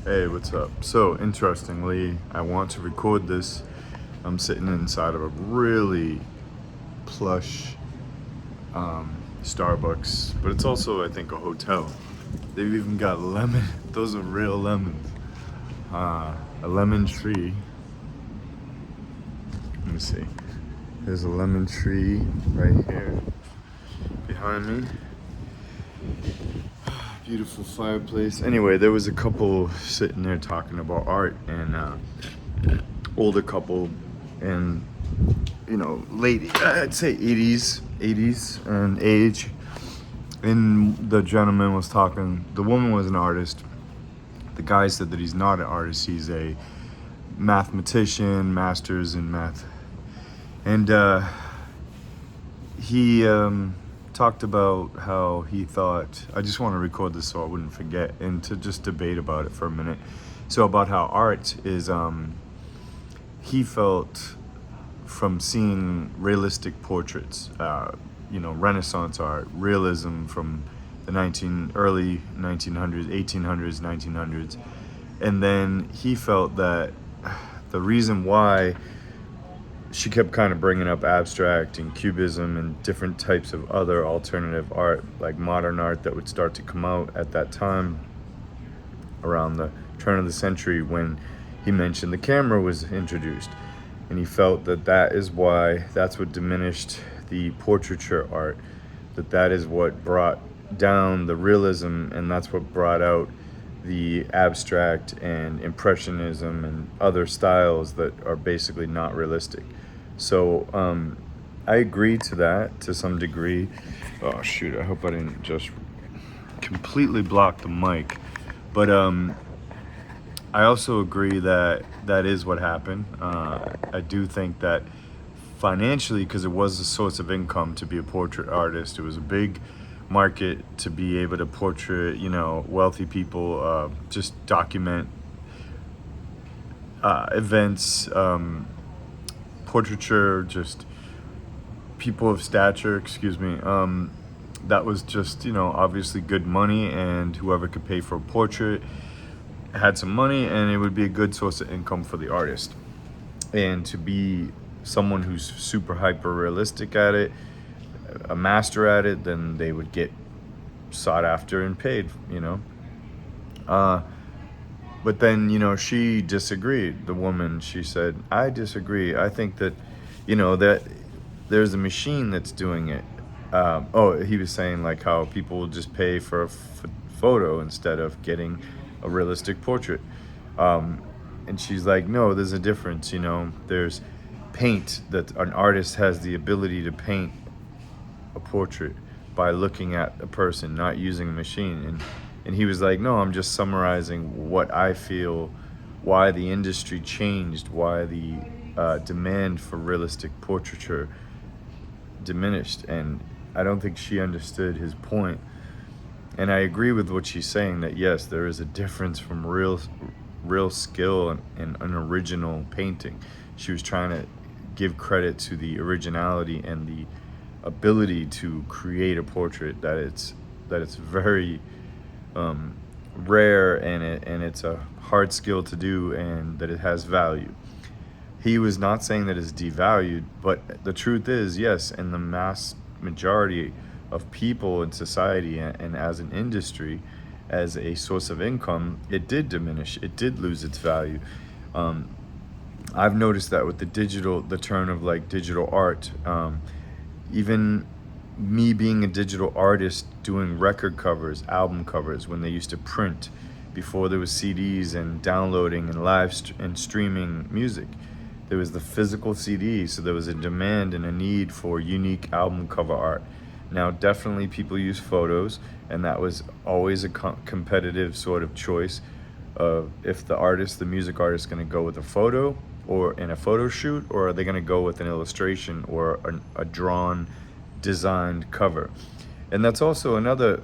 Hey, what's up? So, interestingly, I want to record this. I'm sitting inside of a really plush Starbucks, but it's also, I think, a hotel. They've even got lemon. Those are real lemons. A lemon tree. Let me see. There's a lemon tree right here behind me. Beautiful fireplace. Anyway, there was a couple sitting there talking about art, and older couple, and late, I'd say 80s and age. And the gentleman was talking. The woman was an artist. The guy said that he's not an artist. He's a mathematician, master's in math, and he talked about how he thought. I just want to record this so I wouldn't forget, and to just debate about it for a minute. So about how art is. He felt from seeing realistic portraits, Renaissance art, realism from the early 1900s, 1800s, 1900s, and then he felt that the reason why she kept kind of bringing up abstract and cubism and different types of other alternative art, like modern art that would start to come out at that time around the turn of the century when he mentioned the camera was introduced. And he felt that that's what diminished the portraiture art, that is what brought down the realism, and that's what brought out the abstract and impressionism and other styles that are basically not realistic. So I agree to that to some degree. Oh shoot, I hope I didn't just completely block the mic. But I also agree that that is what happened. I do think that financially, because it was a source of income to be a portrait artist, it was a big market to be able to portrait, wealthy people, just document events, portraiture, just people of stature, excuse me. That was just, obviously good money, and whoever could pay for a portrait had some money, and it would be a good source of income for the artist. And to be someone who's super hyper realistic at it, a master at it, then they would get sought after and paid. But then, she disagreed. The woman, she said, I disagree. I think that, that there's a machine that's doing it. He was saying like how people will just pay for a photo instead of getting a realistic portrait. And she's like, no, there's a difference. There's paint, that an artist has the ability to paint a portrait by looking at a person, not using a machine. And he was like, no, I'm just summarizing what I feel, why the industry changed, why the demand for realistic portraiture diminished. And I don't think she understood his point. And I agree with what she's saying, that yes, there is a difference from real skill and an original painting. She was trying to give credit to the originality and the ability to create a portrait, that it's very rare, and it's a hard skill to do, and that it has value. He was not saying that it's devalued, but the truth is, yes, in the mass majority of people in society, and as an industry, as a source of income, it did diminish. It did lose its value. I've noticed that with the turn of like digital art. Even me being a digital artist, doing record covers, album covers, when they used to print before there was CDs and downloading and and streaming music. There was the physical CD, so there was a demand and a need for unique album cover art. Now, definitely people use photos, and that was always a competitive sort of choice of if the music artist, is going to go with a photo or in a photo shoot, or are they going to go with an illustration or a drawn, designed cover. And that's also another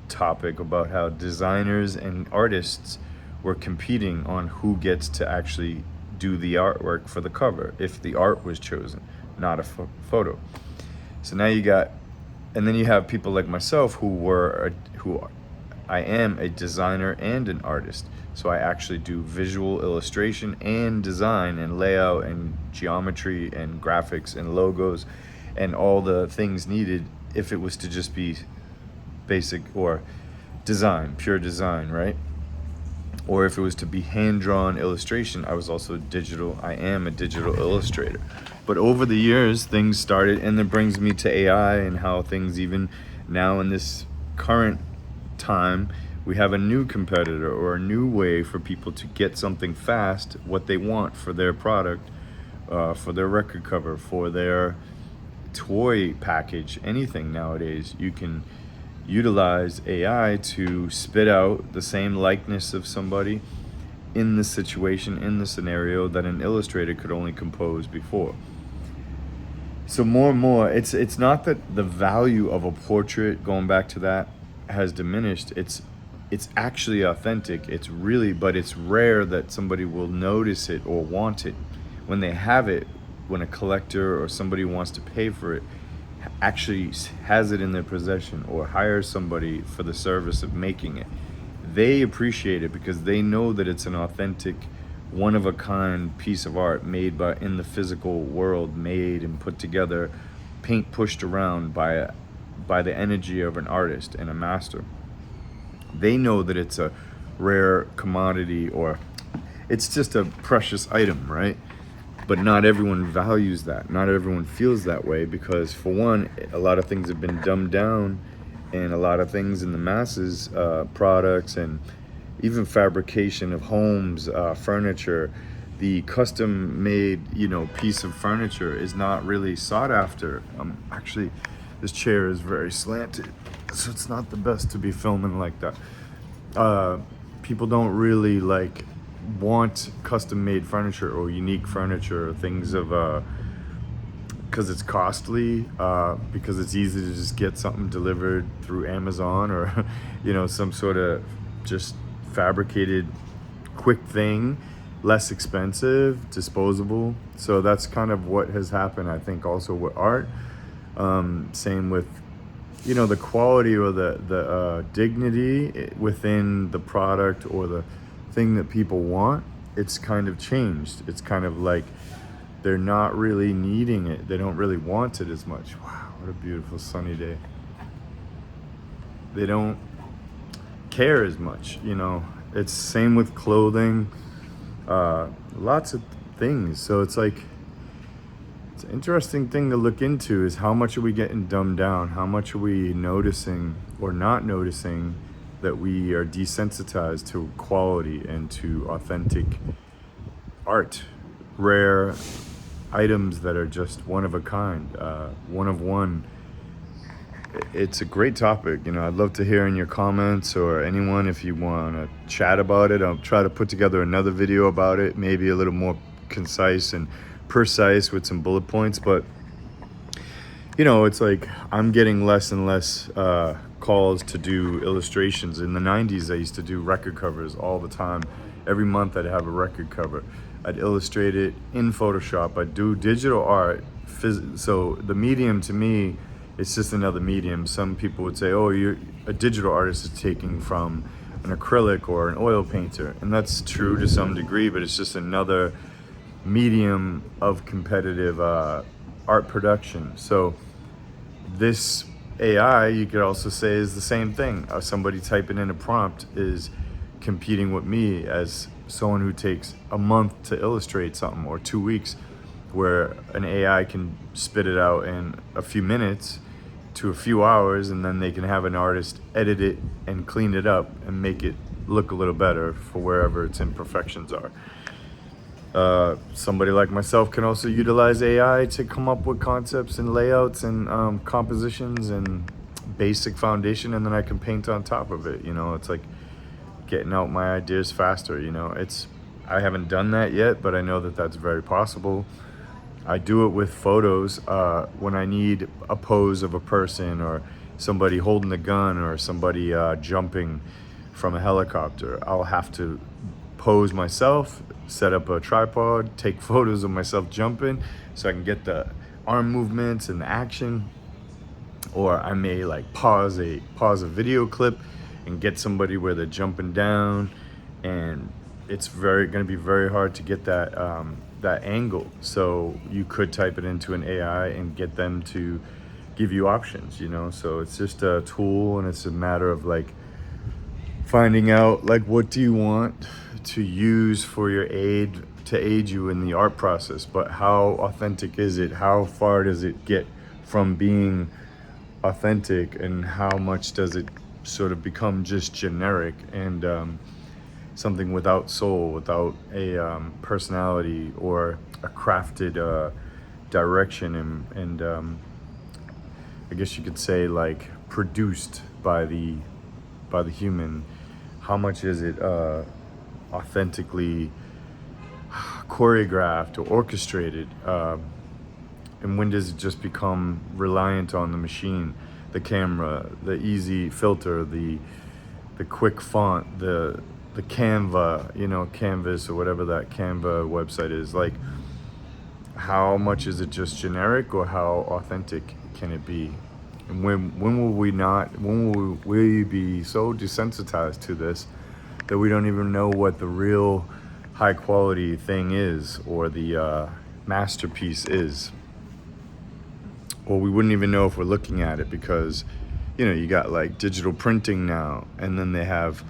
topic about how designers and artists were competing on who gets to actually do the artwork for the cover, if the art was chosen, not a photo. So now and then you have people like myself who I am a designer and an artist. So I actually do visual illustration and design and layout and geometry and graphics and logos and all the things needed if it was to just be basic or design, pure design, right? Or if it was to be hand-drawn illustration, I was also digital. I am a digital illustrator. But over the years, things started, and that brings me to AI and how things, even now in this current time, we have a new competitor or a new way for people to get something fast, what they want for their product, for their record cover, for their toy package, anything nowadays. You can utilize AI to spit out the same likeness of somebody in the situation, in the scenario that an illustrator could only compose before. So more and more, it's not that the value of a portrait, going back to that, has diminished. It's actually authentic. It's really, but it's rare that somebody will notice it or want it. When they have it, when a collector or somebody who wants to pay for it actually has it in their possession or hires somebody for the service of making it, they appreciate it because they know that it's an authentic, one-of-a-kind piece of art made by, in the physical world, made and put together, paint pushed around by the energy of an artist and a master. They know that it's a rare commodity, or it's just a precious item, right? But not everyone values that. Not everyone feels that way because, for one, a lot of things have been dumbed down, and a lot of things in the masses, products and even fabrication of homes, furniture, the custom-made, piece of furniture is not really sought after. Actually, this chair is very slanted, so it's not the best to be filming like that. People don't really want custom-made furniture or unique furniture or things of because it's costly, because it's easy to just get something delivered through Amazon or some sort of just fabricated quick thing, less expensive, disposable. So that's kind of what has happened, I think, also with art. Same with the quality or the dignity within the product or the thing that people want. It's kind of changed. It's kind of like they're not really needing it. They don't really want it as much. Wow, what a beautiful sunny day. They don't care as much, It's same with clothing, lots of things. So it's like, it's an interesting thing to look into is how much are we getting dumbed down? How much are we noticing or not noticing that we are desensitized to quality and to authentic art, rare items that are just one of a kind, one of one. It's a great topic. I'd love to hear in your comments, or anyone, if you want to chat about it. I'll try to put together another video about it, maybe a little more concise and precise with some bullet points. But it's like I'm getting less and less calls to do illustrations. In the 90s, I used to do record covers all the time. Every month I'd have a record cover. I'd illustrate it in Photoshop. I'd do digital art. So the medium, to me, it's just another medium. Some people would say, oh, a digital artist is taking from an acrylic or an oil painter. And that's true to some degree, but it's just another medium of competitive art production. So this AI, you could also say, is the same thing. Somebody typing in a prompt is competing with me as someone who takes a month to illustrate something, or 2 weeks, where an AI can spit it out in a few minutes to a few hours, and then they can have an artist edit it and clean it up and make it look a little better for wherever its imperfections are. Somebody like myself can also utilize AI to come up with concepts and layouts and compositions and basic foundation, and then I can paint on top of it. It's like getting out my ideas faster. I haven't done that yet, but I know that that's very possible. I do it with photos when I need a pose of a person, or somebody holding a gun, or somebody jumping from a helicopter. I'll have to pose myself, set up a tripod, take photos of myself jumping so I can get the arm movements and the action. Or I may pause a video clip and get somebody where they're jumping down, and it's going to be very hard to get that that angle. So you could type it into an AI and get them to give you options, you know. So it's just a tool, and it's a matter of like finding out like what do you want to use for your aid to aid you in the art process, but how authentic is it? How far does it get from being authentic, and how much does it sort of become just generic and something without soul, without a personality or a crafted direction, and I guess you could say like produced by the human. How much is it authentically choreographed or orchestrated, and when does it just become reliant on the machine, the camera, the easy filter, the quick font, the Canva, you know, Canvas or whatever that Canva website is. Like, how much is it just generic, or how authentic can it be? And when will we be so desensitized to this that we don't even know what the real high quality thing is, or the masterpiece is? Or we wouldn't even know if we're looking at it, because, you know, you got like digital printing now, and then they have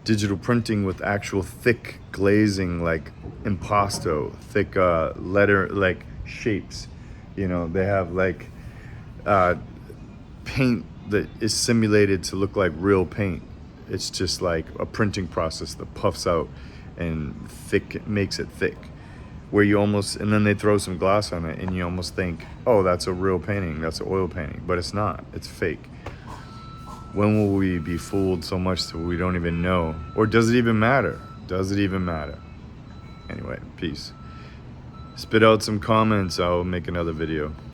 digital printing with actual thick glazing, like impasto, thick letter, like shapes. You know, they have like paint that is simulated to look like real paint. It's just like a printing process that puffs out and makes it thick, where you almost, and then they throw some glass on it and you almost think, oh, that's a real painting, that's an oil painting, but it's not, it's fake. When will we be fooled so much that we don't even know? Or does it even matter? Does it even matter? Anyway, peace. Spit out some comments, I'll make another video.